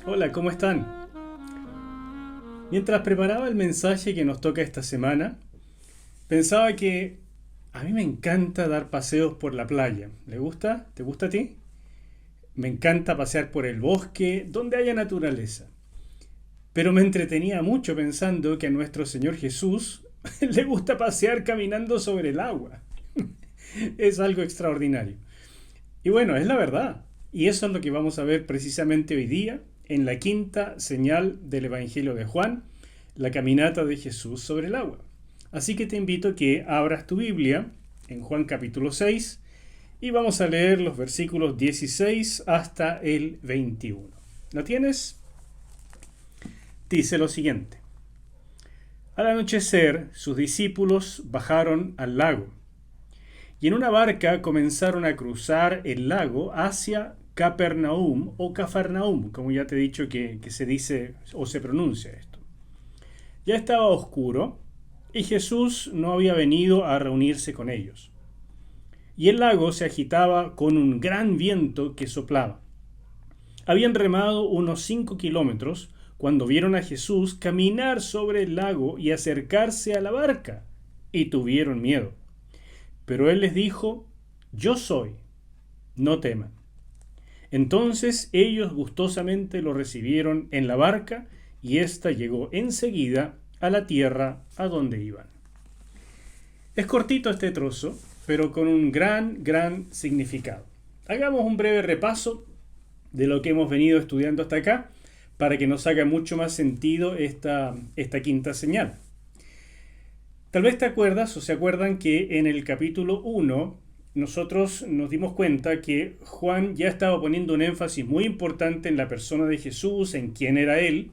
Hola, ¿cómo están? Mientras preparaba el mensaje que nos toca esta semana, pensaba que a mí me encanta dar paseos por la playa. ¿Le gusta? ¿Te gusta a ti? Me encanta pasear por el bosque, donde haya naturaleza. Pero me entretenía mucho pensando que a nuestro Señor Jesús le gusta pasear caminando sobre el agua. Es algo extraordinario. Y bueno, es la verdad. Y eso es lo que vamos a ver precisamente hoy día en la quinta señal del Evangelio de Juan, la caminata de Jesús sobre el agua. Así que te invito a que abras tu Biblia en Juan capítulo 6 y vamos a leer los versículos 16 hasta el 21. ¿Lo tienes? Dice lo siguiente. Al anochecer, sus discípulos bajaron al lago y en una barca comenzaron a cruzar el lago hacia Capernaum o Cafarnaum, como ya te he dicho que se dice o se pronuncia esto. Ya estaba oscuro y Jesús no había venido a reunirse con ellos. Y el lago se agitaba con un gran viento que soplaba. Habían remado unos 5 kilómetros cuando vieron a Jesús caminar sobre el lago y acercarse a la barca, y tuvieron miedo. Pero él les dijo: Yo soy, no teman. Entonces ellos gustosamente lo recibieron en la barca, y ésta llegó enseguida a la tierra a donde iban. Es cortito este trozo, pero con un gran significado. Hagamos un breve repaso de lo que hemos venido estudiando hasta acá, para que nos haga mucho más sentido esta quinta señal. Tal vez te acuerdas o se acuerdan que en el capítulo 1 nosotros nos dimos cuenta que Juan ya estaba poniendo un énfasis muy importante en la persona de Jesús, en quién era él,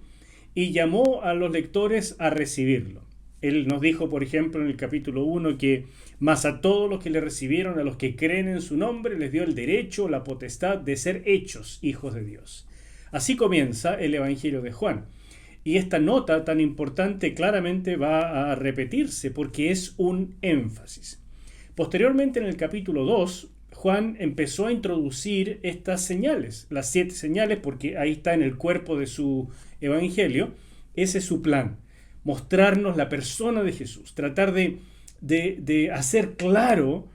y llamó a los lectores a recibirlo. Él nos dijo, por ejemplo, en el capítulo 1 que más a todos los que le recibieron, a los que creen en su nombre, les dio el derecho, la potestad de ser hechos hijos de Dios. Así comienza el Evangelio de Juan. Y esta nota tan importante claramente va a repetirse porque es un énfasis. Posteriormente, en el capítulo 2, Juan empezó a introducir estas señales, las 7 señales, porque ahí está en el cuerpo de su evangelio. Ese es su plan: mostrarnos la persona de Jesús, tratar de hacer claro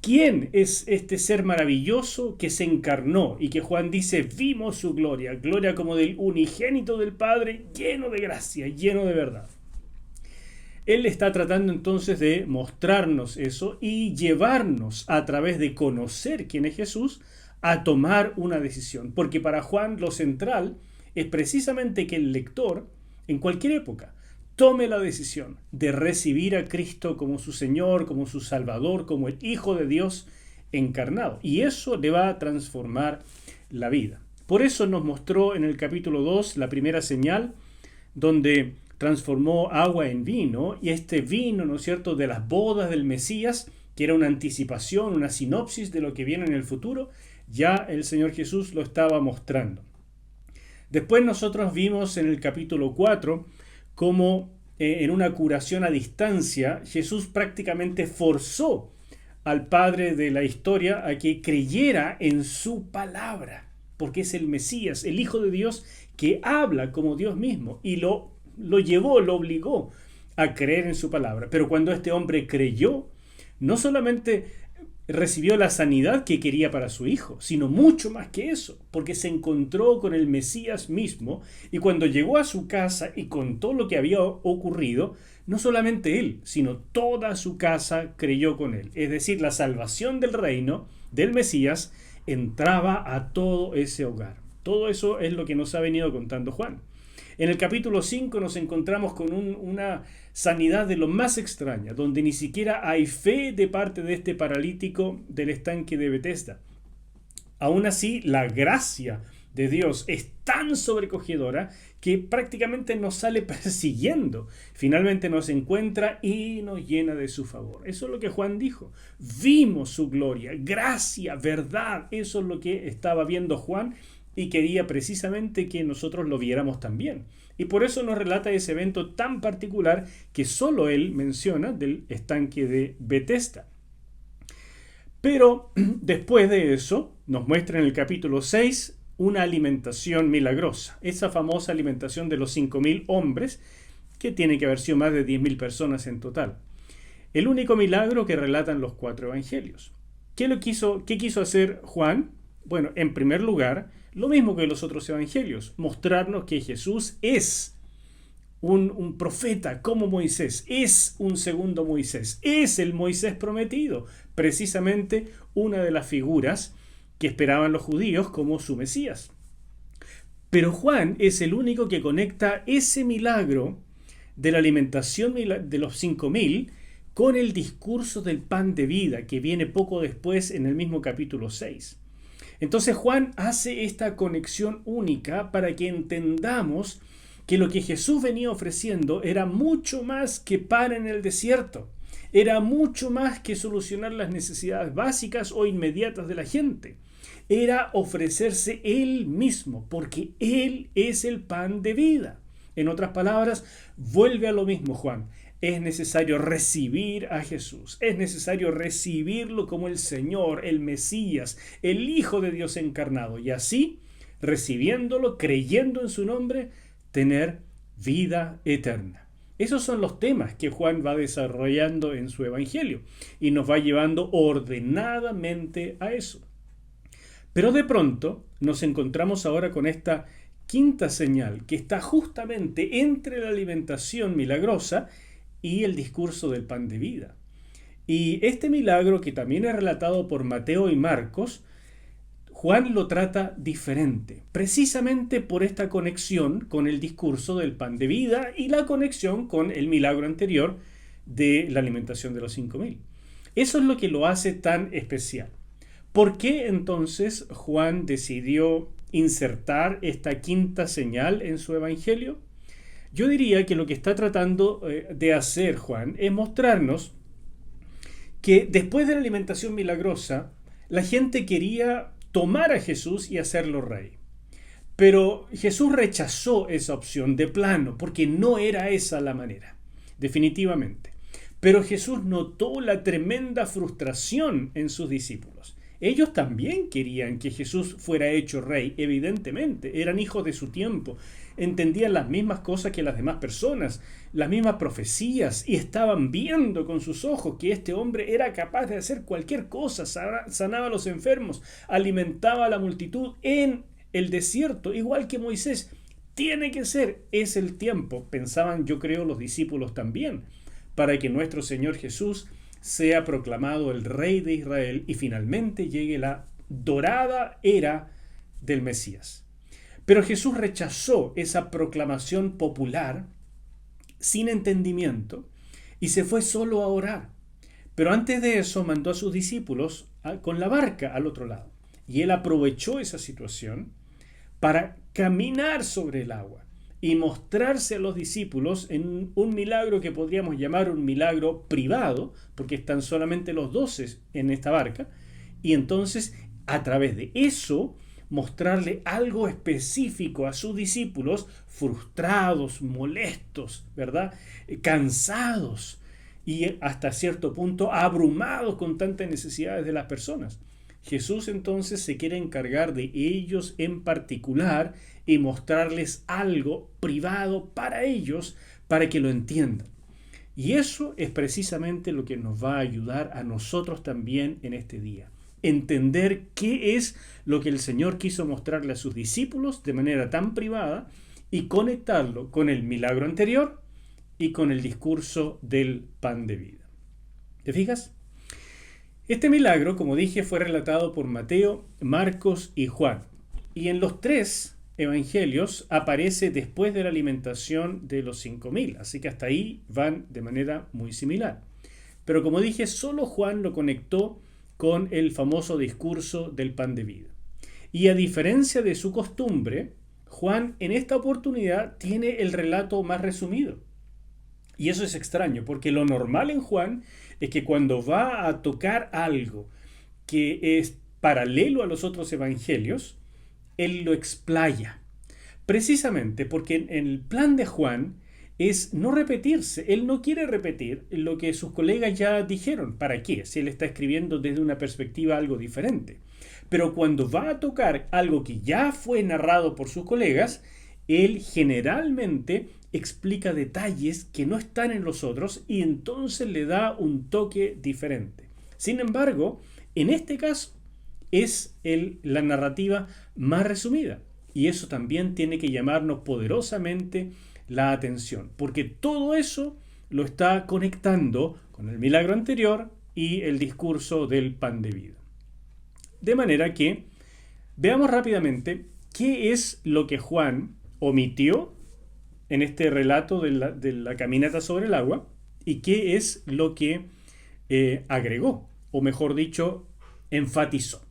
quién es este ser maravilloso que se encarnó y que Juan dice: vimos su gloria, gloria como del unigénito del Padre, lleno de gracia, lleno de verdad. Él está tratando entonces de mostrarnos eso y llevarnos, a través de conocer quién es Jesús, a tomar una decisión. Porque para Juan lo central es precisamente que el lector, en cualquier época, tome la decisión de recibir a Cristo como su Señor, como su Salvador, como el Hijo de Dios encarnado. Y eso le va a transformar la vida. Por eso nos mostró en el capítulo 2 la primera señal, donde transformó agua en vino, y este vino, ¿no es cierto?, de las bodas del Mesías, que era una anticipación, una sinopsis de lo que viene en el futuro, ya el Señor Jesús lo estaba mostrando. Después nosotros vimos en el capítulo 4 cómo en una curación a distancia Jesús prácticamente forzó al padre de la historia a que creyera en su palabra, porque es el Mesías, el Hijo de Dios, que habla como Dios mismo, y lo llevó, lo obligó a creer en su palabra. Pero cuando este hombre creyó, no solamente recibió la sanidad que quería para su hijo, sino mucho más que eso, porque se encontró con el Mesías mismo, y cuando llegó a su casa y contó lo que había ocurrido, no solamente él, sino toda su casa creyó con él. Es decir, la salvación del reino del Mesías entraba a todo ese hogar. Todo eso es lo que nos ha venido contando Juan. En el capítulo 5 nos encontramos con una sanidad de lo más extraña, donde ni siquiera hay fe de parte de este paralítico del estanque de Betesda. Aún así, la gracia de Dios es tan sobrecogedora que prácticamente nos sale persiguiendo. Finalmente nos encuentra y nos llena de su favor. Eso es lo que Juan dijo. Vimos su gloria, gracia, verdad. Eso es lo que estaba viendo Juan, y quería precisamente que nosotros lo viéramos también. Y por eso nos relata ese evento tan particular que solo él menciona, del estanque de Betesda. Pero después de eso nos muestra en el capítulo 6 una alimentación milagrosa, esa famosa alimentación de los 5.000 hombres, que tiene que haber sido más de 10.000 personas en total. El único milagro que relatan los 4 evangelios. ¿Qué quiso hacer Juan? Bueno, en primer lugar, lo mismo que los otros evangelios, mostrarnos que Jesús es un profeta como Moisés, es un segundo Moisés, es el Moisés prometido, precisamente una de las figuras que esperaban los judíos como su Mesías. Pero Juan es el único que conecta ese milagro de la alimentación de los 5.000 con el discurso del pan de vida que viene poco después en el mismo capítulo 6. Entonces Juan hace esta conexión única para que entendamos que lo que Jesús venía ofreciendo era mucho más que pan en el desierto, era mucho más que solucionar las necesidades básicas o inmediatas de la gente, era ofrecerse Él mismo, porque Él es el pan de vida. En otras palabras, vuelve a lo mismo Juan. Es necesario recibir a Jesús, es necesario recibirlo como el Señor, el Mesías, el Hijo de Dios encarnado, y así, recibiéndolo, creyendo en su nombre, tener vida eterna. Esos son los temas que Juan va desarrollando en su evangelio y nos va llevando ordenadamente a eso. Pero de pronto nos encontramos ahora con esta quinta señal que está justamente entre la alimentación milagrosa y el discurso del pan de vida. Y este milagro, que también es relatado por Mateo y Marcos, Juan lo trata diferente, precisamente por esta conexión con el discurso del pan de vida y la conexión con el milagro anterior de la alimentación de los 5.000. Eso es lo que lo hace tan especial. ¿Por qué entonces Juan decidió insertar esta quinta señal en su evangelio? Yo diría que lo que está tratando de hacer Juan es mostrarnos que después de la alimentación milagrosa, la gente quería tomar a Jesús y hacerlo rey. Pero Jesús rechazó esa opción de plano, porque no era esa la manera, definitivamente. Pero Jesús notó la tremenda frustración en sus discípulos. Ellos también querían que Jesús fuera hecho rey, evidentemente. Eran hijos de su tiempo, entendían las mismas cosas que las demás personas, las mismas profecías, y estaban viendo con sus ojos que este hombre era capaz de hacer cualquier cosa, sanaba a los enfermos, alimentaba a la multitud en el desierto, igual que Moisés. Tiene que ser, es el tiempo, pensaban, yo creo, los discípulos también, para que nuestro Señor Jesús sea proclamado el Rey de Israel y finalmente llegue la dorada era del Mesías. Pero Jesús rechazó esa proclamación popular sin entendimiento y se fue solo a orar. Pero antes de eso mandó a sus discípulos con la barca al otro lado. Y él aprovechó esa situación para caminar sobre el agua y mostrarse a los discípulos en un milagro que podríamos llamar un milagro privado, porque están solamente los 12 en esta barca, y entonces a través de eso mostrarle algo específico a sus discípulos frustrados, molestos, ¿verdad? Cansados y hasta cierto punto abrumados con tantas necesidades de las personas. Jesús entonces se quiere encargar de ellos en particular y mostrarles algo privado para ellos, para que lo entiendan. Y eso es precisamente lo que nos va a ayudar a nosotros también en este día. Entender qué es lo que el Señor quiso mostrarle a sus discípulos de manera tan privada y conectarlo con el milagro anterior y con el discurso del pan de vida. ¿Te fijas? Este milagro, como dije, fue relatado por Mateo, Marcos y Juan. Y en los 3 evangelios aparece después de la alimentación de los 5.000. Así que hasta ahí van de manera muy similar. Pero como dije, solo Juan lo conectó con el famoso discurso del pan de vida. Y a diferencia de su costumbre, Juan en esta oportunidad tiene el relato más resumido. Y eso es extraño, porque lo normal en Juan es que cuando va a tocar algo que es paralelo a los otros evangelios, él lo explaya. Precisamente porque en el plan de Juan es no repetirse. Él no quiere repetir lo que sus colegas ya dijeron. ¿Para qué? Si él está escribiendo desde una perspectiva algo diferente. Pero cuando va a tocar algo que ya fue narrado por sus colegas, él generalmente explica detalles que no están en los otros y entonces le da un toque diferente. Sin embargo, en este caso es la narrativa más resumida y eso también tiene que llamarnos poderosamente la atención, porque todo eso lo está conectando con el milagro anterior y el discurso del pan de vida. De manera que veamos rápidamente qué es lo que Juan omitió en este relato de la caminata sobre el agua y qué es lo que agregó, o mejor dicho, enfatizó.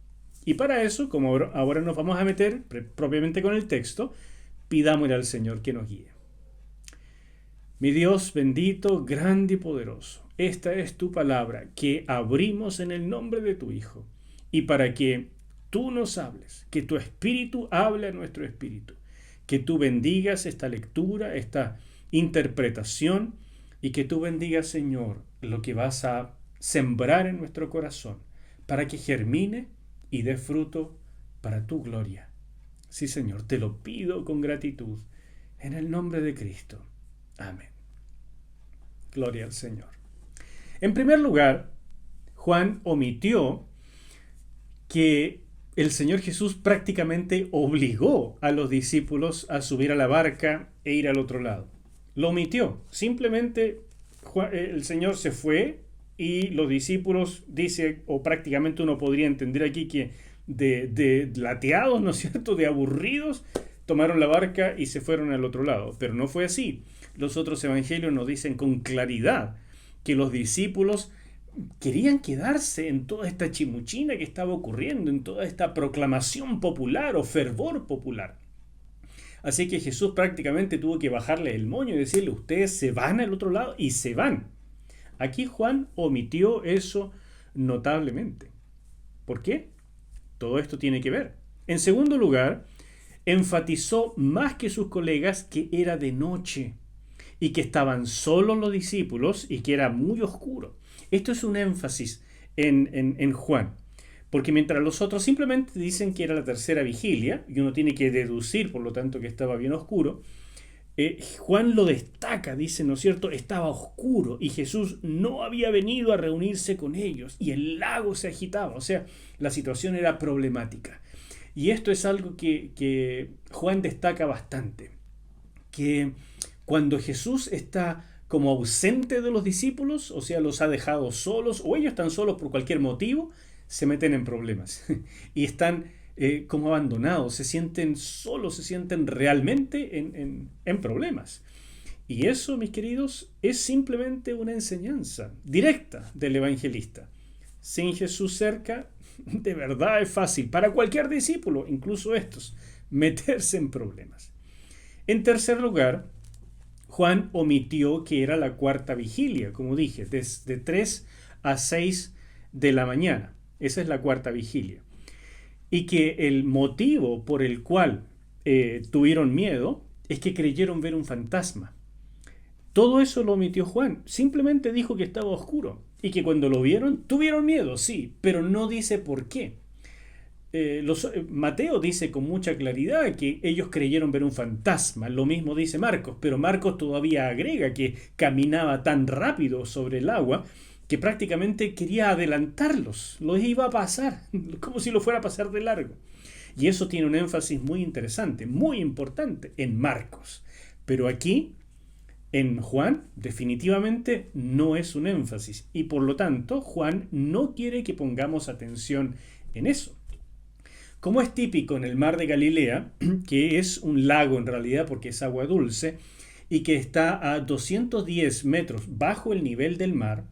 Y para eso, como ahora nos vamos a meter propiamente con el texto, pidámosle al Señor que nos guíe. Mi Dios bendito, grande y poderoso, esta es tu palabra que abrimos en el nombre de tu Hijo. Y para que tú nos hables, que tu espíritu hable a nuestro espíritu, que tú bendigas esta lectura, esta interpretación, y que tú bendigas, Señor, lo que vas a sembrar en nuestro corazón, para que germine y dé fruto para tu gloria. Sí, Señor, te lo pido con gratitud, en el nombre de Cristo. Amén. Gloria al Señor. En primer lugar, Juan omitió que el Señor Jesús prácticamente obligó a los discípulos a subir a la barca e ir al otro lado. Lo omitió. Simplemente el Señor se fue y los discípulos, dice, o prácticamente uno podría entender aquí que de lateados, ¿no es cierto?, de aburridos, tomaron la barca y se fueron al otro lado. Pero no fue así. Los otros evangelios nos dicen con claridad que los discípulos querían quedarse en toda esta chimuchina que estaba ocurriendo, en toda esta proclamación popular o fervor popular. Así que Jesús prácticamente tuvo que bajarle el moño y decirle, ustedes se van al otro lado y se van. Aquí Juan omitió eso notablemente. ¿Por qué? Todo esto tiene que ver. En segundo lugar, enfatizó más que sus colegas que era de noche y que estaban solos los discípulos y que era muy oscuro. Esto es un énfasis en Juan, porque mientras los otros simplemente dicen que era la tercera vigilia, y uno tiene que deducir, por lo tanto, que estaba bien oscuro, Juan lo destaca, dice, ¿no es cierto? Estaba oscuro y Jesús no había venido a reunirse con ellos y el lago se agitaba, o sea, la situación era problemática. Y esto es algo que Juan destaca bastante, que cuando Jesús está como ausente de los discípulos, o sea, los ha dejado solos, o ellos están solos por cualquier motivo, se meten en problemas y están como abandonados, se sienten solos, se sienten realmente en problemas. Y eso, mis queridos, es simplemente una enseñanza directa del evangelista. Sin Jesús cerca, de verdad es fácil para cualquier discípulo, incluso estos, meterse en problemas. En tercer lugar, Juan omitió que era la cuarta vigilia, como dije, desde 3 a 6 de la mañana. Esa es la cuarta vigilia. Y que el motivo por el cual tuvieron miedo es que creyeron ver un fantasma. Todo eso lo omitió Juan. Simplemente dijo que estaba oscuro y que cuando lo vieron, tuvieron miedo, sí, pero no dice por qué. Mateo dice con mucha claridad que ellos creyeron ver un fantasma. Lo mismo dice Marcos, pero Marcos todavía agrega que caminaba tan rápido sobre el agua que prácticamente quería adelantarlos, los iba a pasar, como si lo fuera a pasar de largo. Y eso tiene un énfasis muy interesante, muy importante en Marcos. Pero aquí, en Juan, definitivamente no es un énfasis. Y por lo tanto, Juan no quiere que pongamos atención en eso. Como es típico en el mar de Galilea, que es un lago en realidad porque es agua dulce, y que está a 210 metros bajo el nivel del mar,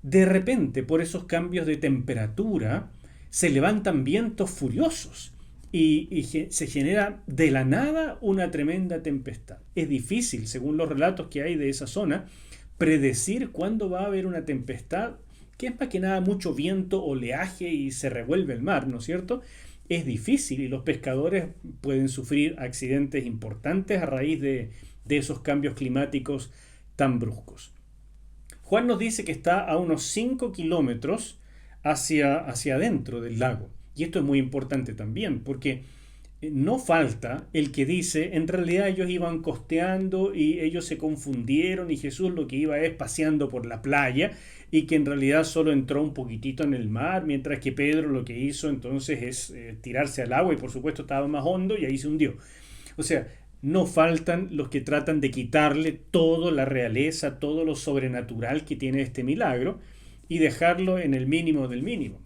de repente, por esos cambios de temperatura, se levantan vientos furiosos y se genera de la nada una tremenda tempestad. Es difícil, según los relatos que hay de esa zona, predecir cuándo va a haber una tempestad, que es más que nada mucho viento, oleaje y se revuelve el mar, ¿no es cierto? Es difícil y los pescadores pueden sufrir accidentes importantes a raíz de esos cambios climáticos tan bruscos. Juan nos dice que está a unos 5 kilómetros hacia adentro del lago. Y esto es muy importante también, porque no falta el que dice, en realidad ellos iban costeando y ellos se confundieron y Jesús lo que iba es paseando por la playa y que en realidad solo entró un poquitito en el mar, mientras que Pedro lo que hizo entonces es tirarse al agua y por supuesto estaba más hondo y ahí se hundió. O sea, no faltan los que tratan de quitarle toda la realeza, todo lo sobrenatural que tiene este milagro y dejarlo en el mínimo del mínimo.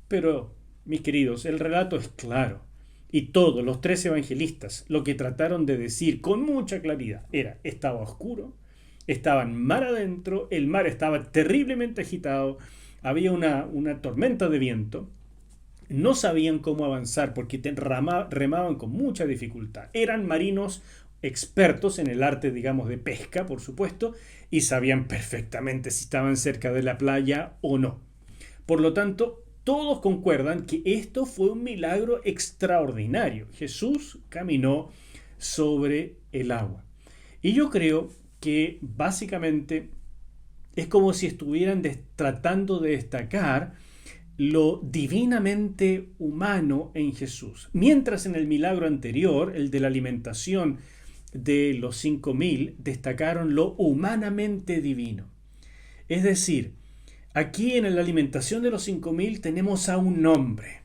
Pero, mis queridos, el relato es claro. Y todos los tres evangelistas lo que trataron de decir con mucha claridad era, estaba oscuro, estaban mar adentro, el mar estaba terriblemente agitado, había una tormenta de viento, no sabían cómo avanzar porque remaban con mucha dificultad. Eran marinos expertos en el arte, digamos, de pesca, por supuesto, y sabían perfectamente si estaban cerca de la playa o no. Por lo tanto, todos concuerdan que esto fue un milagro extraordinario. Jesús caminó sobre el agua. Y yo creo que básicamente es como si estuvieran tratando de destacar lo divinamente humano en Jesús. Mientras en el milagro anterior, el de la alimentación de los 5.000, destacaron lo humanamente divino. Es decir, aquí en la alimentación de los 5.000 tenemos a un hombre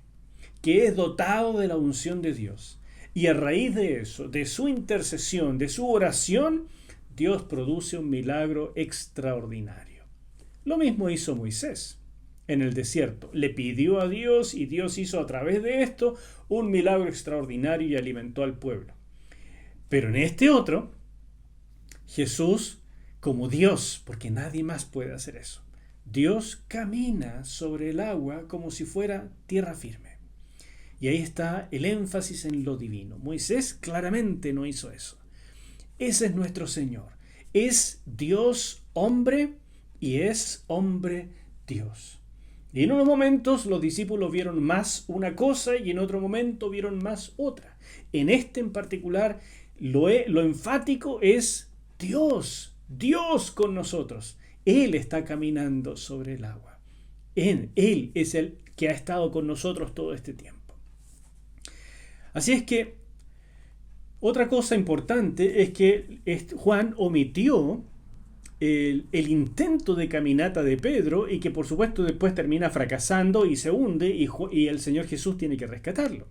que es dotado de la unción de Dios. Y a raíz de eso, de su intercesión, de su oración, Dios produce un milagro extraordinario. Lo mismo hizo Moisés en el desierto. Le pidió a Dios y Dios hizo a través de esto un milagro extraordinario y alimentó al pueblo. Pero en este otro, Jesús, como Dios, porque nadie más puede hacer eso, Dios camina sobre el agua como si fuera tierra firme. Y ahí está el énfasis en lo divino. Moisés claramente no hizo eso. Ese es nuestro Señor. Es Dios hombre y es hombre Dios. Y en unos momentos los discípulos vieron más una cosa y en otro momento vieron más otra. En este en particular, lo enfático es Dios, Dios con nosotros. Él está caminando sobre el agua. Él es el que ha estado con nosotros todo este tiempo. Así es que otra cosa importante es que Juan omitió el intento de caminata de Pedro y que por supuesto después termina fracasando y se hunde y el Señor Jesús tiene que rescatarlo.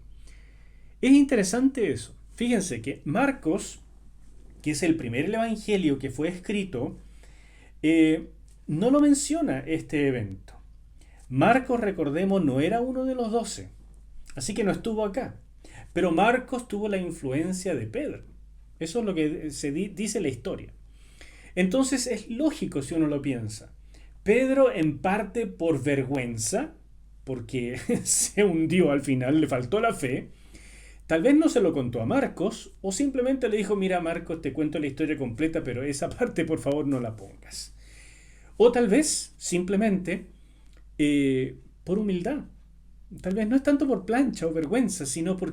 Es interesante eso. Fíjense que Marcos, que es el primer evangelio que fue escrito, no lo menciona este evento. Marcos, recordemos, no era uno de los 12, así que no estuvo acá. Pero Marcos tuvo la influencia de Pedro. Eso es lo que dice la historia. Entonces es lógico si uno lo piensa. Pedro, en parte por vergüenza, porque se hundió al final, le faltó la fe, tal vez no se lo contó a Marcos o simplemente le dijo, mira Marcos, te cuento la historia completa, pero esa parte por favor no la pongas. O tal vez simplemente por humildad. Tal vez no es tanto por plancha o vergüenza, sino por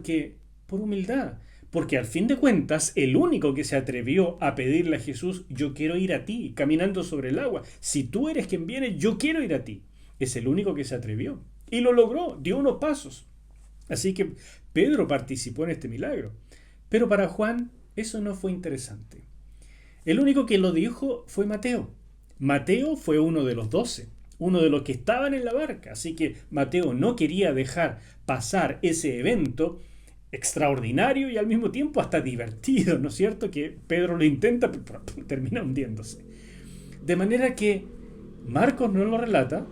humildad. Porque al fin de cuentas, el único que se atrevió a pedirle a Jesús, yo quiero ir a ti, caminando sobre el agua. Si tú eres quien viene, yo quiero ir a ti. Es el único que se atrevió. Y lo logró, dio unos pasos. Así que Pedro participó en este milagro. Pero para Juan eso no fue interesante. El único que lo dijo fue Mateo. Mateo fue uno de los 12, uno de los que estaban en la barca. Así que Mateo no quería dejar pasar ese evento extraordinario y al mismo tiempo hasta divertido, ¿no es cierto? Que Pedro lo intenta, pero termina hundiéndose. De manera que Marcos no lo relata,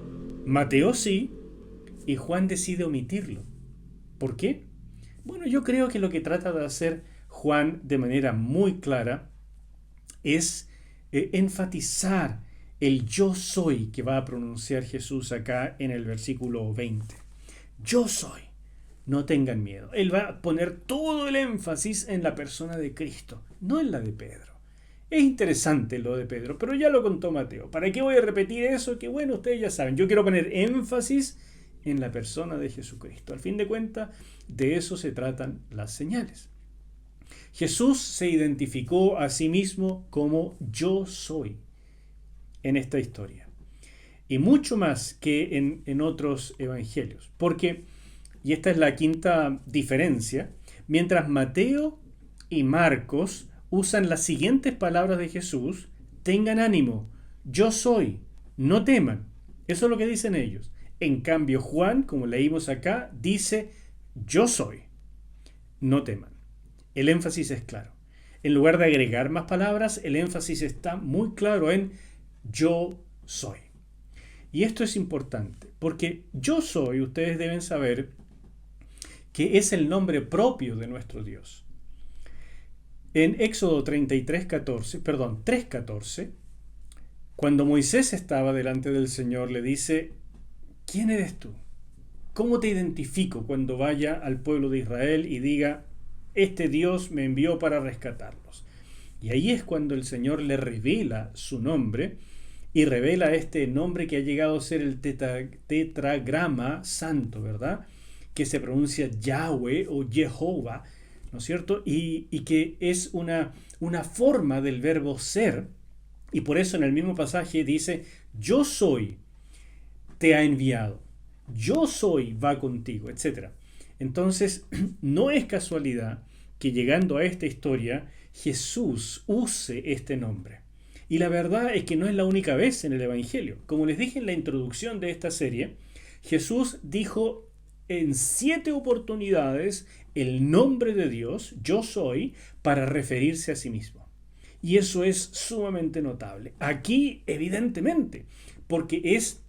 Mateo sí, y Juan decide omitirlo. ¿Por qué? Bueno, yo creo que lo que trata de hacer Juan de manera muy clara es enfatizar el yo soy que va a pronunciar Jesús acá en el versículo 20. Yo soy. No tengan miedo. Él va a poner todo el énfasis en la persona de Cristo, no en la de Pedro. Es interesante lo de Pedro, pero ya lo contó Mateo. ¿Para qué voy a repetir eso? Que bueno, ustedes ya saben. Yo quiero poner énfasis en la persona de Jesucristo. Al fin de cuentas, de eso se tratan las señales. Jesús se identificó a sí mismo como yo soy en esta historia. Y mucho más que en otros evangelios. Porque y esta es la quinta diferencia, mientras Mateo y Marcos usan las siguientes palabras de Jesús: tengan ánimo, yo soy, no teman. Eso es lo que dicen ellos. En cambio, Juan, como leímos acá, dice yo soy, no teman. El énfasis es claro. En lugar de agregar más palabras, el énfasis está muy claro en yo soy. Y esto es importante, porque yo soy, ustedes deben saber, que es el nombre propio de nuestro Dios. En Éxodo 3:14, cuando Moisés estaba delante del Señor, le dice: ¿quién eres tú? ¿Cómo te identifico cuando vaya al pueblo de Israel y diga, este Dios me envió para rescatarlos? Y ahí es cuando el Señor le revela su nombre, y revela este nombre que ha llegado a ser el tetragrama santo, ¿verdad? Que se pronuncia Yahweh o Jehová, ¿no es cierto? Y que es una forma del verbo ser, y por eso en el mismo pasaje dice, yo soy, te ha enviado, yo soy, va contigo, etc. Entonces, no es casualidad que llegando a esta historia, Jesús use este nombre. Y la verdad es que no es la única vez en el Evangelio. Como les dije en la introducción de esta serie, Jesús dijo en 7 oportunidades el nombre de Dios, yo soy, para referirse a sí mismo. Y eso es sumamente notable. Aquí, evidentemente, porque es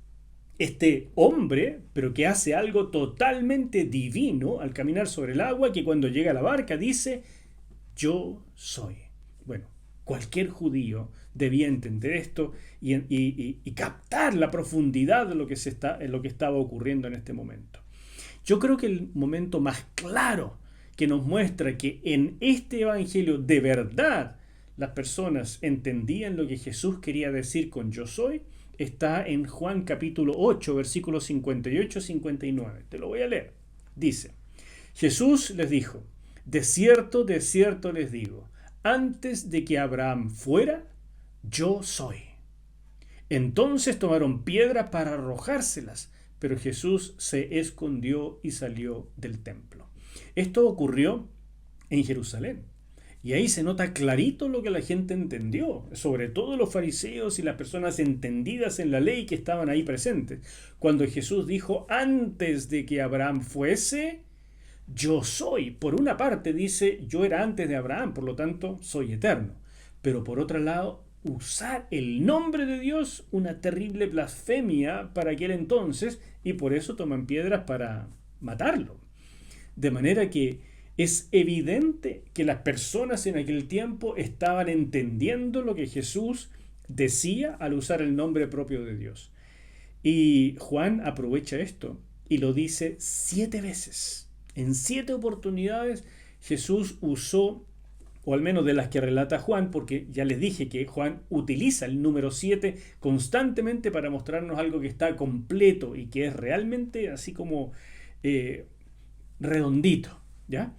este hombre, pero que hace algo totalmente divino al caminar sobre el agua, que cuando llega a la barca dice, yo soy. Bueno, cualquier judío debía entender esto y captar la profundidad de lo que estaba ocurriendo en este momento. Yo creo que el momento más claro que nos muestra que en este evangelio de verdad las personas entendían lo que Jesús quería decir con yo soy, está en Juan capítulo 8, versículos 58-59. Te lo voy a leer. Dice, Jesús les dijo, de cierto les digo, antes de que Abraham fuera, yo soy. Entonces tomaron piedra para arrojárselas, pero Jesús se escondió y salió del templo. Esto ocurrió en Jerusalén. Y ahí se nota clarito lo que la gente entendió, sobre todo los fariseos y las personas entendidas en la ley que estaban ahí presentes. Cuando Jesús dijo, antes de que Abraham fuese, yo soy. Por una parte dice, yo era antes de Abraham, por lo tanto, soy eterno. Pero por otro lado, usar el nombre de Dios, una terrible blasfemia para aquel entonces, y por eso toman piedras para matarlo. De manera que es evidente que las personas en aquel tiempo estaban entendiendo lo que Jesús decía al usar el nombre propio de Dios. Y Juan aprovecha esto y lo dice 7 veces. En 7 oportunidades Jesús usó, o al menos de las que relata Juan, porque ya les dije que Juan utiliza el número 7 constantemente para mostrarnos algo que está completo y que es realmente así como redondito, ¿ya?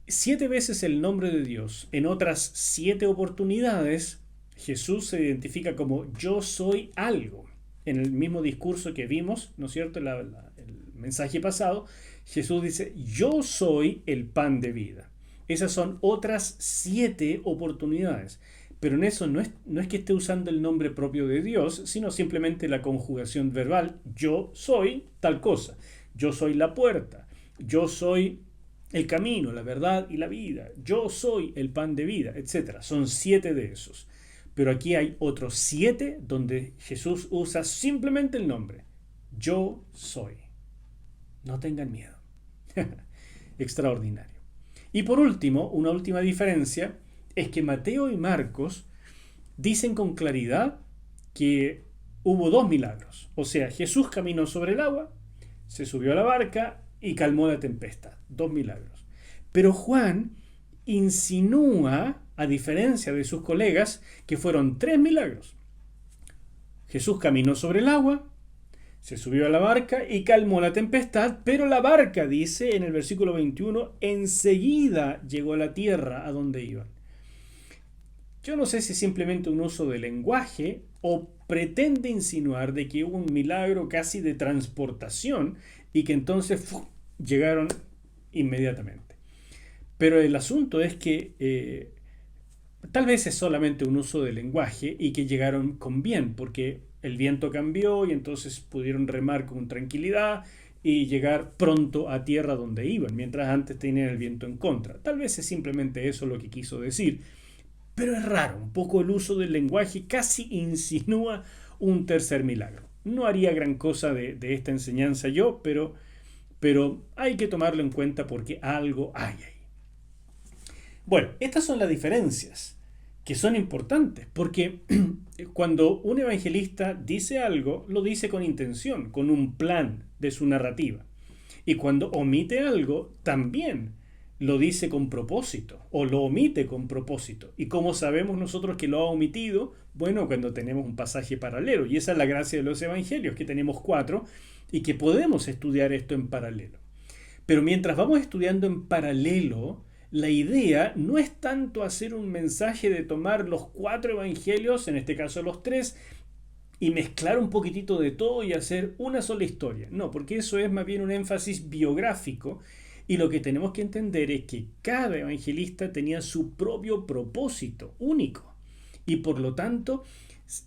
7 veces el nombre de Dios. En otras 7 oportunidades, Jesús se identifica como yo soy algo. En el mismo discurso que vimos, ¿no es cierto? El mensaje pasado, Jesús dice, yo soy el pan de vida. Esas son otras 7 oportunidades. Pero en eso no es que esté usando el nombre propio de Dios, sino simplemente la conjugación verbal, yo soy tal cosa. Yo soy la puerta. Yo soy el camino, la verdad y la vida. Yo soy el pan de vida, etc. Son 7 de esos. Pero aquí hay otros 7 donde Jesús usa simplemente el nombre. Yo soy. No tengan miedo. Extraordinario. Y por último, una última diferencia es que Mateo y Marcos dicen con claridad que hubo 2 milagros. O sea, Jesús caminó sobre el agua, se subió a la barca y calmó la tempestad. 2 milagros. Pero Juan insinúa, a diferencia de sus colegas, que fueron 3 milagros. Jesús caminó sobre el agua, se subió a la barca y calmó la tempestad, pero la barca, dice en el versículo 21, enseguida llegó a la tierra a donde iban. Yo no sé si es simplemente un uso de lenguaje o pretende insinuar de que hubo un milagro casi de transportación y que entonces llegaron inmediatamente. Pero el asunto es que tal vez es solamente un uso del lenguaje y que llegaron con bien, porque el viento cambió y entonces pudieron remar con tranquilidad y llegar pronto a tierra donde iban, mientras antes tenían el viento en contra. Tal vez es simplemente eso lo que quiso decir, pero es raro, un poco el uso del lenguaje casi insinúa un tercer milagro. No haría gran cosa de esta enseñanza yo, pero hay que tomarlo en cuenta porque algo hay ahí. Bueno, estas son las diferencias que son importantes, porque cuando un evangelista dice algo, lo dice con intención, con un plan de su narrativa. Y cuando omite algo, también lo dice con propósito o lo omite con propósito. ¿Y cómo sabemos nosotros que lo ha omitido? Bueno, cuando tenemos un pasaje paralelo. Y esa es la gracia de los evangelios, que tenemos 4 y que podemos estudiar esto en paralelo. Pero mientras vamos estudiando en paralelo, la idea no es tanto hacer un mensaje de tomar los 4 evangelios, en este caso los 3, y mezclar un poquitito de todo y hacer una sola historia. No, porque eso es más bien un énfasis biográfico y lo que tenemos que entender es que cada evangelista tenía su propio propósito único y por lo tanto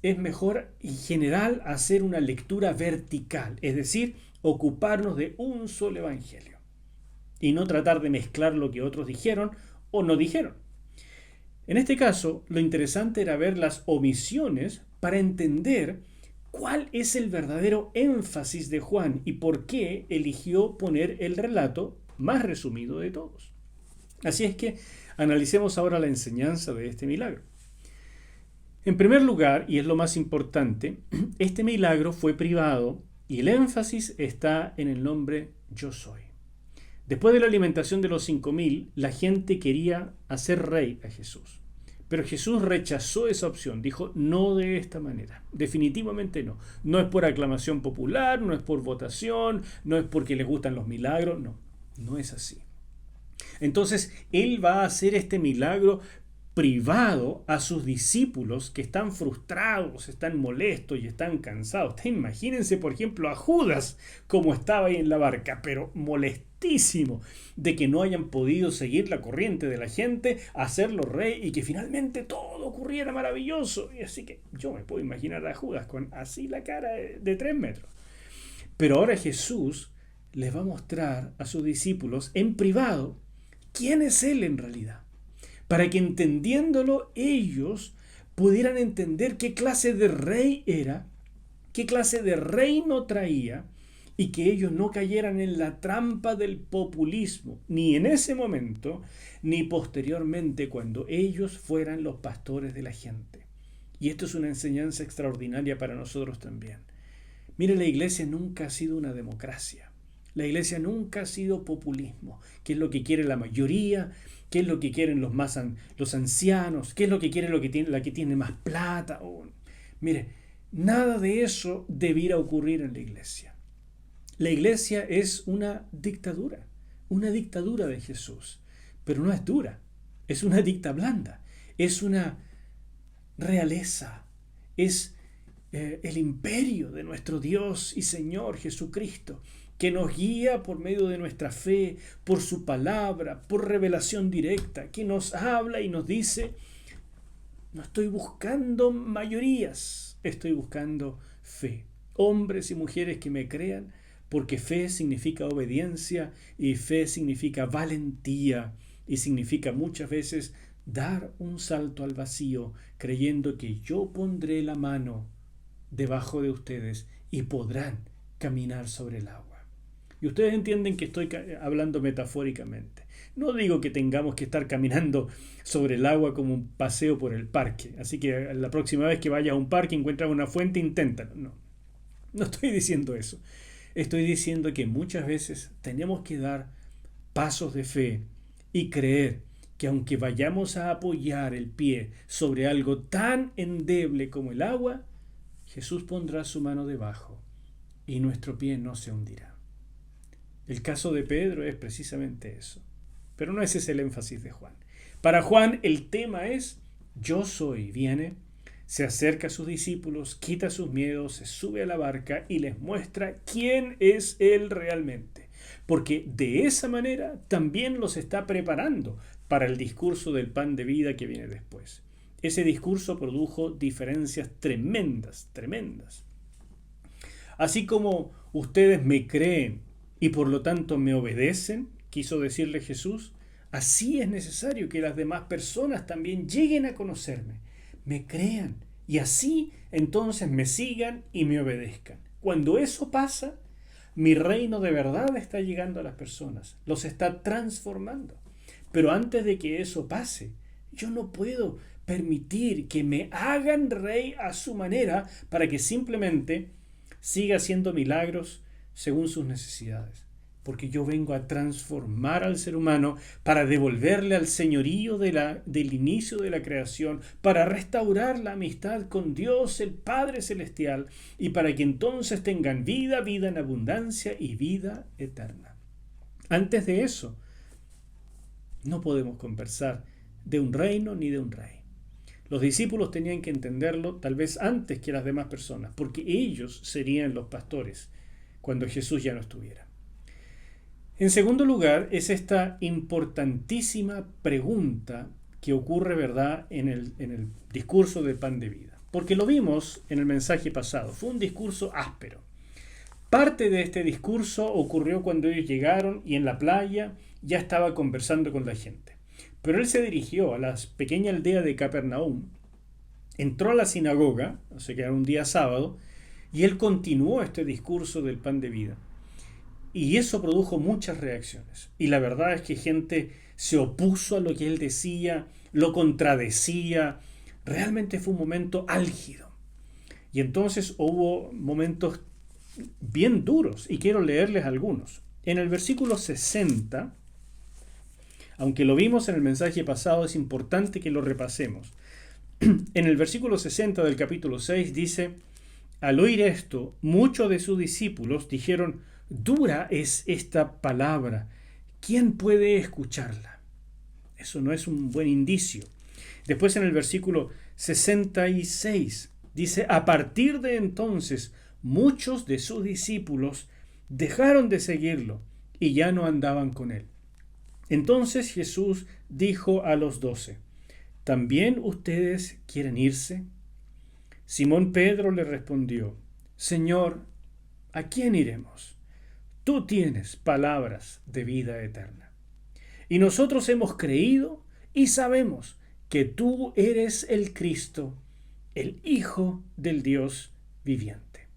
es mejor en general hacer una lectura vertical, es decir, ocuparnos de un solo evangelio y no tratar de mezclar lo que otros dijeron o no dijeron. En este caso, lo interesante era ver las omisiones para entender cuál es el verdadero énfasis de Juan y por qué eligió poner el relato más resumido de todos. Así es que analicemos ahora la enseñanza de este milagro. En primer lugar, y es lo más importante, este milagro fue privado y el énfasis está en el nombre Yo Soy. Después de la alimentación de los 5.000, la gente quería hacer rey a Jesús. Pero Jesús rechazó esa opción, dijo, no de esta manera, definitivamente no. No es por aclamación popular, no es por votación, no es porque les gustan los milagros, no es así. Entonces, Él va a hacer este milagro privado a sus discípulos que están frustrados, están molestos y están cansados. Imagínense, por ejemplo, a Judas como estaba ahí en la barca, pero molestísimo de que no hayan podido seguir la corriente de la gente, hacerlo rey y que finalmente todo ocurriera maravilloso. Y así que yo me puedo imaginar a Judas con así la cara de 3 metros. Pero ahora Jesús les va a mostrar a sus discípulos en privado quién es Él en realidad, para que entendiéndolo ellos pudieran entender qué clase de rey era, qué clase de reino traía y que ellos no cayeran en la trampa del populismo, ni en ese momento, ni posteriormente cuando ellos fueran los pastores de la gente. Y esto es una enseñanza extraordinaria para nosotros también. Mire, la iglesia nunca ha sido una democracia. La iglesia nunca ha sido populismo, que es lo que quiere la mayoría, qué es lo que quieren los ancianos, qué es lo que quiere la que tiene más plata. Mire, nada de eso debiera ocurrir en la iglesia. La iglesia es una dictadura de Jesús, pero no es dura, es una dicta blanda, es una realeza, es el imperio de nuestro Dios y Señor Jesucristo, que nos guía por medio de nuestra fe, por su palabra, por revelación directa, que nos habla y nos dice, no estoy buscando mayorías, estoy buscando fe. Hombres y mujeres que me crean, porque fe significa obediencia y fe significa valentía y significa muchas veces dar un salto al vacío, creyendo que yo pondré la mano debajo de ustedes y podrán caminar sobre el agua. Y ustedes entienden que estoy hablando metafóricamente. No digo que tengamos que estar caminando sobre el agua como un paseo por el parque. Así que la próxima vez que vayas a un parque y encuentras una fuente, inténtalo. No estoy diciendo eso. Estoy diciendo que muchas veces tenemos que dar pasos de fe y creer que aunque vayamos a apoyar el pie sobre algo tan endeble como el agua, Jesús pondrá su mano debajo y nuestro pie no se hundirá. El caso de Pedro es precisamente eso. Pero no ese es el énfasis de Juan. Para Juan el tema es yo soy, viene Se acerca a sus discípulos, quita sus miedos, se sube a la barca y les muestra quién es Él realmente. Porque de esa manera también los está preparando para el discurso del pan de vida que viene después. Ese discurso produjo diferencias tremendas, tremendas. Así como ustedes me creen y por lo tanto me obedecen, quiso decirle Jesús, así es necesario que las demás personas también lleguen a conocerme, me crean y así entonces me sigan y me obedezcan. Cuando eso pasa, mi reino de verdad está llegando a las personas, los está transformando. Pero antes de que eso pase, yo no puedo permitir que me hagan rey a su manera para que simplemente siga haciendo milagros según sus necesidades. Porque yo vengo a transformar al ser humano para devolverle al señorío del inicio de la creación, para restaurar la amistad con Dios, el Padre Celestial, y para que entonces tengan vida, vida en abundancia y vida eterna. Antes de eso, no podemos conversar de un reino ni de un rey. Los discípulos tenían que entenderlo tal vez antes que las demás personas, porque ellos serían los pastores cuando Jesús ya no estuviera. En segundo lugar, es esta importantísima pregunta que ocurre, ¿verdad?, en el discurso del pan de vida. Porque lo vimos en el mensaje pasado, fue un discurso áspero. Parte de este discurso ocurrió cuando ellos llegaron y en la playa ya estaba conversando con la gente. Pero él se dirigió a la pequeña aldea de Capernaum, entró a la sinagoga, o sea que era un día sábado, y él continuó este discurso del pan de vida. Y eso produjo muchas reacciones. Y la verdad es que gente se opuso a lo que él decía, lo contradecía. Realmente fue un momento álgido. Y entonces hubo momentos bien duros, y quiero leerles algunos. En el versículo 60, aunque lo vimos en el mensaje pasado, es importante que lo repasemos. En el versículo 60 del capítulo 6 dice, al oír esto, muchos de sus discípulos dijeron, dura es esta palabra, ¿quién puede escucharla? Eso no es un buen indicio. Después en el versículo 66 dice, a partir de entonces, muchos de sus discípulos dejaron de seguirlo y ya no andaban con él. Entonces Jesús dijo a los 12, ¿también ustedes quieren irse? Simón Pedro le respondió, Señor, ¿a quién iremos? Tú tienes palabras de vida eterna. Y nosotros hemos creído y sabemos que tú eres el Cristo, el Hijo del Dios viviente.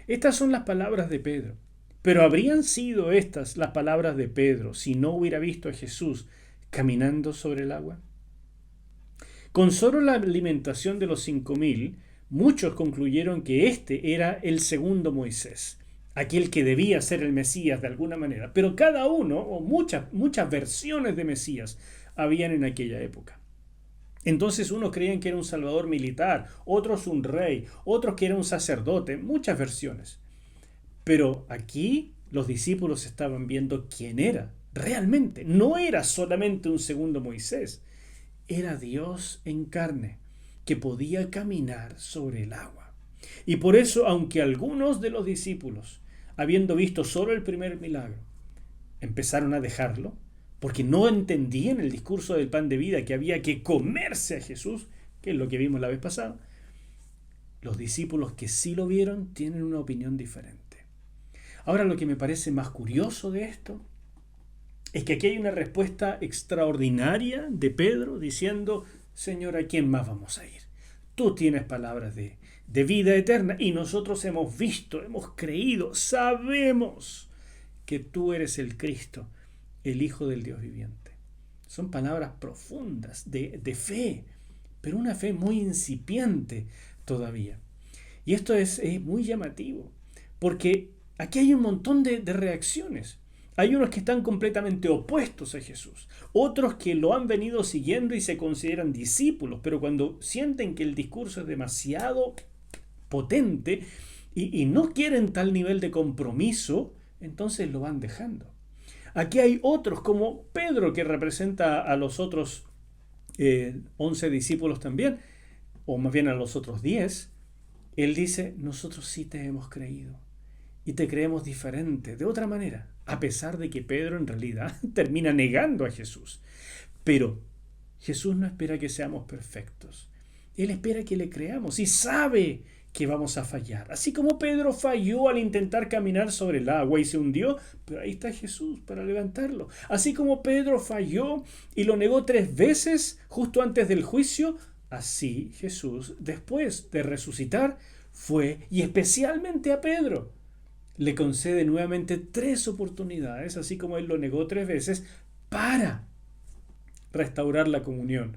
Estas son las palabras de Pedro. Pero ¿habrían sido estas las palabras de Pedro si no hubiera visto a Jesús caminando sobre el agua? Con solo la alimentación de los 5.000, muchos concluyeron que este era el segundo Moisés, aquel que debía ser el Mesías de alguna manera. Pero cada uno, o muchas versiones de Mesías, habían en aquella época. Entonces unos creían que era un salvador militar, otros un rey, otros que era un sacerdote, muchas versiones. Pero aquí los discípulos estaban viendo quién era realmente. No era solamente un segundo Moisés, era Dios en carne, que podía caminar sobre el agua. Y por eso, aunque algunos de los discípulos, habiendo visto solo el primer milagro, empezaron a dejarlo, porque no entendían el discurso del pan de vida, que había que comerse a Jesús, que es lo que vimos la vez pasada, los discípulos que sí lo vieron tienen una opinión diferente. Ahora, lo que me parece más curioso de esto es que aquí hay una respuesta extraordinaria de Pedro diciendo, Señor, ¿a quién más vamos a ir? Tú tienes palabras de vida eterna y nosotros hemos visto, hemos creído, sabemos que tú eres el Cristo, el Hijo del Dios viviente. Son palabras profundas de fe, pero una fe muy incipiente todavía. Y esto es muy llamativo, porque aquí hay un montón de reacciones. Hay unos que están completamente opuestos a Jesús, otros que lo han venido siguiendo y se consideran discípulos, pero cuando sienten que el discurso es demasiado potente y no quieren tal nivel de compromiso, entonces lo van dejando. Aquí hay otros como Pedro, que representa a los otros 11 discípulos también, o más bien a los otros 10, él dice, nosotros sí te hemos creído y te creemos diferente, de otra manera, a pesar de que Pedro en realidad termina negando a Jesús. Pero Jesús no espera que seamos perfectos. Él espera que le creamos y sabe que vamos a fallar. Así como Pedro falló al intentar caminar sobre el agua y se hundió, pero ahí está Jesús para levantarlo. Así como Pedro falló y lo negó 3 veces justo antes del juicio, así Jesús, después de resucitar, fue, y especialmente a Pedro, le concede nuevamente 3 oportunidades, así como él lo negó 3 veces, para restaurar la comunión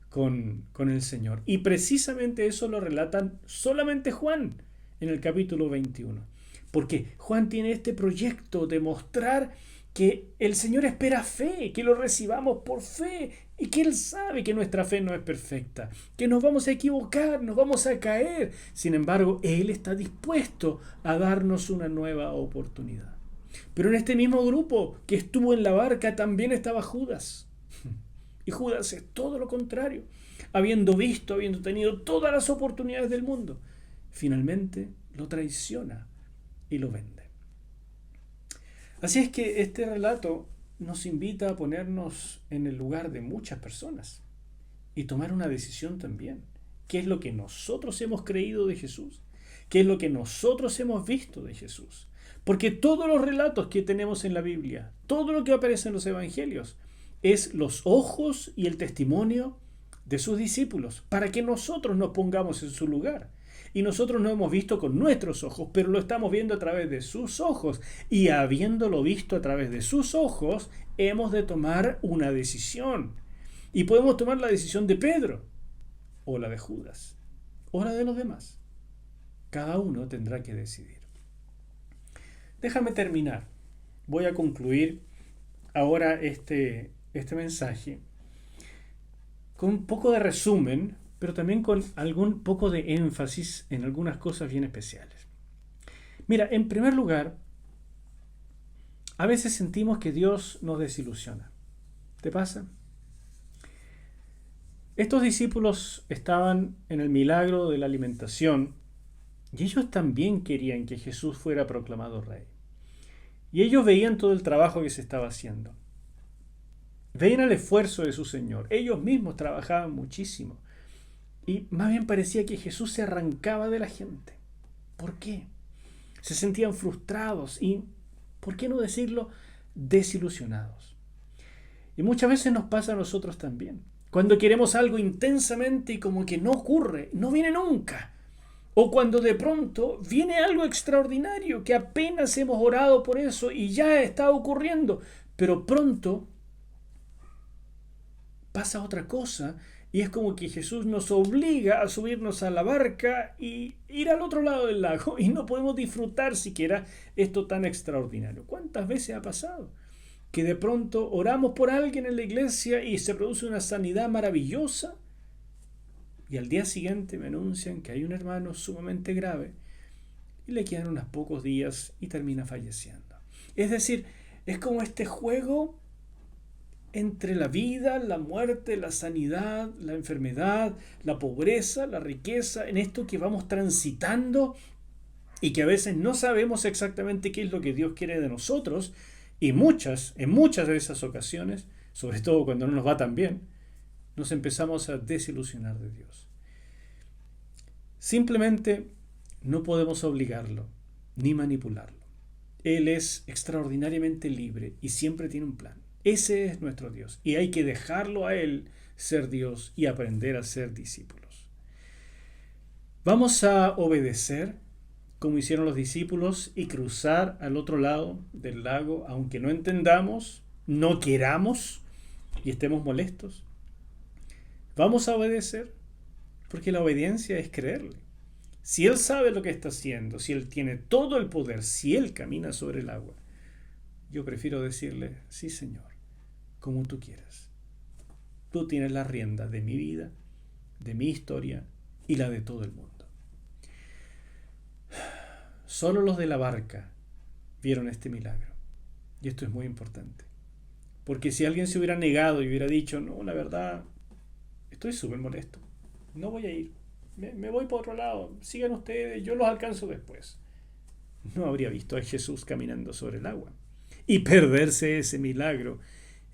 con el Señor. Y precisamente eso lo relatan solamente Juan en el capítulo 21. Porque Juan tiene este proyecto de mostrar que el Señor espera fe, que lo recibamos por fe y que Él sabe que nuestra fe no es perfecta, que nos vamos a equivocar, nos vamos a caer. Sin embargo, Él está dispuesto a darnos una nueva oportunidad. Pero en este mismo grupo que estuvo en la barca también estaba Judas. Y Judas es todo lo contrario, habiendo tenido todas las oportunidades del mundo, finalmente lo traiciona y lo vende. Así es que este relato nos invita a ponernos en el lugar de muchas personas y tomar una decisión también. ¿Qué es lo que nosotros hemos creído de Jesús? ¿Qué es lo que nosotros hemos visto de Jesús? Porque todos los relatos que tenemos en la Biblia, todo lo que aparece en los evangelios, es los ojos y el testimonio de sus discípulos, para que nosotros nos pongamos en su lugar. Y nosotros no hemos visto con nuestros ojos, pero lo estamos viendo a través de sus ojos. Y habiéndolo visto a través de sus ojos, hemos de tomar una decisión. Y podemos tomar la decisión de Pedro, o la de Judas, o la de los demás. Cada uno tendrá que decidir. Déjame terminar. Voy a concluir ahora este mensaje con un poco de resumen, pero también con algún poco de énfasis en algunas cosas bien especiales. Mira, en primer lugar, a veces sentimos que Dios nos desilusiona. ¿Te pasa? Estos discípulos estaban en el milagro de la alimentación y ellos también querían que Jesús fuera proclamado rey. Y ellos veían todo el trabajo que se estaba haciendo. Veían el esfuerzo de su Señor. Ellos mismos trabajaban muchísimo. Y más bien parecía que Jesús se arrancaba de la gente. ¿Por qué? Se sentían frustrados y, ¿por qué no decirlo?, desilusionados. Y muchas veces nos pasa a nosotros también. Cuando queremos algo intensamente y como que no ocurre, no viene nunca. O cuando de pronto viene algo extraordinario que apenas hemos orado por eso y ya está ocurriendo, pero pronto pasa otra cosa y es como que Jesús nos obliga a subirnos a la barca y ir al otro lado del lago y no podemos disfrutar siquiera esto tan extraordinario. ¿Cuántas veces ha pasado que de pronto oramos por alguien en la iglesia y se produce una sanidad maravillosa y al día siguiente me anuncian que hay un hermano sumamente grave y le quedan unos pocos días y termina falleciendo? Es decir, es como este juego entre la vida, la muerte, la sanidad, la enfermedad, la pobreza, la riqueza, en esto que vamos transitando y que a veces no sabemos exactamente qué es lo que Dios quiere de nosotros, y en muchas de esas ocasiones, sobre todo cuando no nos va tan bien, nos empezamos a desilusionar de Dios. Simplemente no podemos obligarlo ni manipularlo. Él es extraordinariamente libre y siempre tiene un plan. Ese es nuestro Dios y hay que dejarlo a Él ser Dios y aprender a ser discípulos. Vamos a obedecer como hicieron los discípulos y cruzar al otro lado del lago, aunque no entendamos, no queramos y estemos molestos. Vamos a obedecer porque la obediencia es creerle. Si Él sabe lo que está haciendo, si Él tiene todo el poder, si Él camina sobre el agua, yo prefiero decirle, sí Señor, como tú quieras. Tú tienes la rienda de mi vida, de mi historia y la de todo el mundo. Solo los de la barca vieron este milagro. Y esto es muy importante. Porque si alguien se hubiera negado y hubiera dicho, no, la verdad, estoy súper molesto, no voy a ir. me voy por otro lado, sigan ustedes, yo los alcanzo después. No habría visto a Jesús caminando sobre el agua. Y perderse ese milagro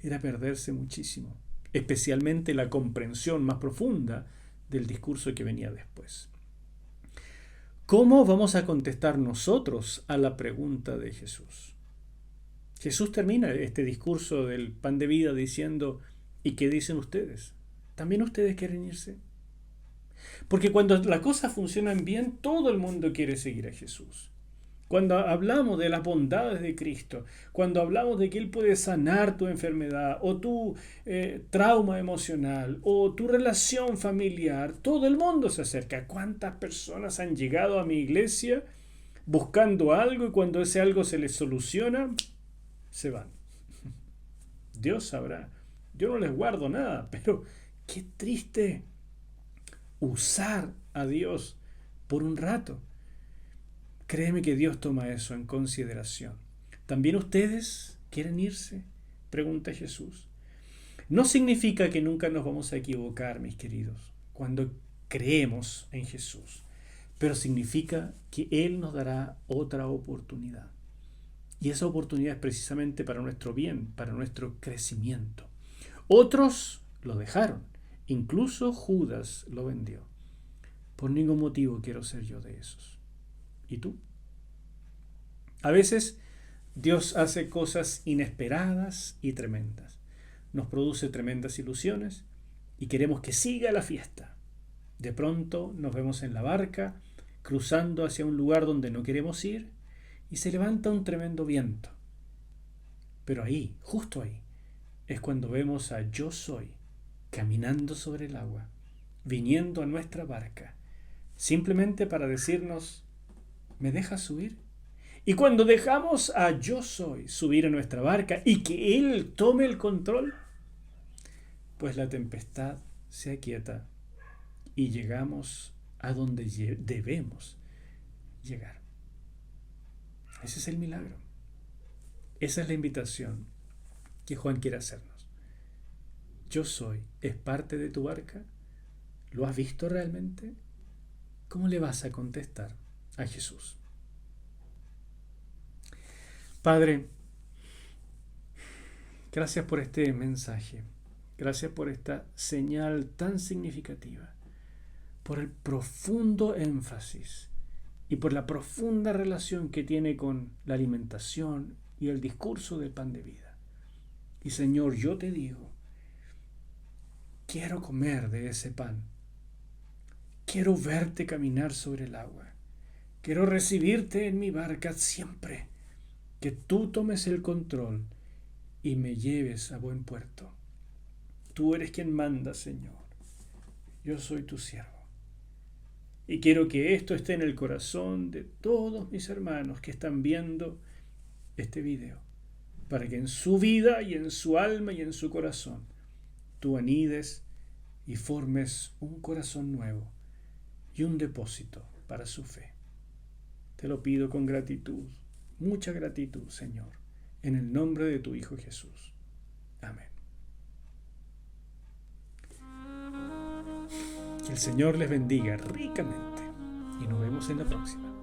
era perderse muchísimo, especialmente la comprensión más profunda del discurso que venía después. ¿Cómo vamos a contestar nosotros a la pregunta de Jesús? Jesús termina este discurso del pan de vida diciendo, ¿y qué dicen ustedes? ¿También ustedes quieren irse? Porque cuando las cosas funcionan bien, todo el mundo quiere seguir a Jesús. Cuando hablamos de las bondades de Cristo, cuando hablamos de que Él puede sanar tu enfermedad o tu trauma emocional o tu relación familiar, todo el mundo se acerca. ¿Cuántas personas han llegado a mi iglesia buscando algo y cuando ese algo se les soluciona, se van? Dios sabrá. Yo no les guardo nada, pero qué triste usar a Dios por un rato. Créeme que Dios toma eso en consideración. ¿También ustedes quieren irse?, pregunta Jesús. No significa que nunca nos vamos a equivocar, mis queridos, cuando creemos en Jesús, pero significa que Él nos dará otra oportunidad. Y esa oportunidad es precisamente para nuestro bien, para nuestro crecimiento. Otros lo dejaron, incluso Judas lo vendió. Por ningún motivo quiero ser yo de esos. ¿Y tú? A veces Dios hace cosas inesperadas y tremendas. Nos produce tremendas ilusiones y queremos que siga la fiesta. De pronto nos vemos en la barca, cruzando hacia un lugar donde no queremos ir, y se levanta un tremendo viento. Pero ahí, justo ahí, es cuando vemos a Yo Soy caminando sobre el agua, viniendo a nuestra barca, simplemente para decirnos, ¿me dejas subir? Y cuando dejamos a Yo Soy subir a nuestra barca y que Él tome el control, pues la tempestad se aquieta y llegamos a donde debemos llegar. Ese es el milagro. Esa es la invitación que Juan quiere hacernos. Yo Soy es parte de tu barca. ¿Lo has visto realmente? ¿Cómo le vas a contestar a Jesús? Padre, gracias por este mensaje. Gracias por esta señal tan significativa, por el profundo énfasis y por la profunda relación que tiene con la alimentación y el discurso del pan de vida. Y Señor, yo te digo, quiero comer de ese pan. Quiero verte caminar sobre el agua. Quiero recibirte en mi barca siempre. Que tú tomes el control y me lleves a buen puerto. Tú eres quien manda, Señor. Yo soy tu siervo. Y quiero que esto esté en el corazón de todos mis hermanos que están viendo este video, para que en su vida y en su alma y en su corazón tú anides y formes un corazón nuevo y un depósito para su fe. Te lo pido con gratitud, mucha gratitud, Señor, en el nombre de tu Hijo Jesús. Amén. Que el Señor les bendiga ricamente y nos vemos en la próxima.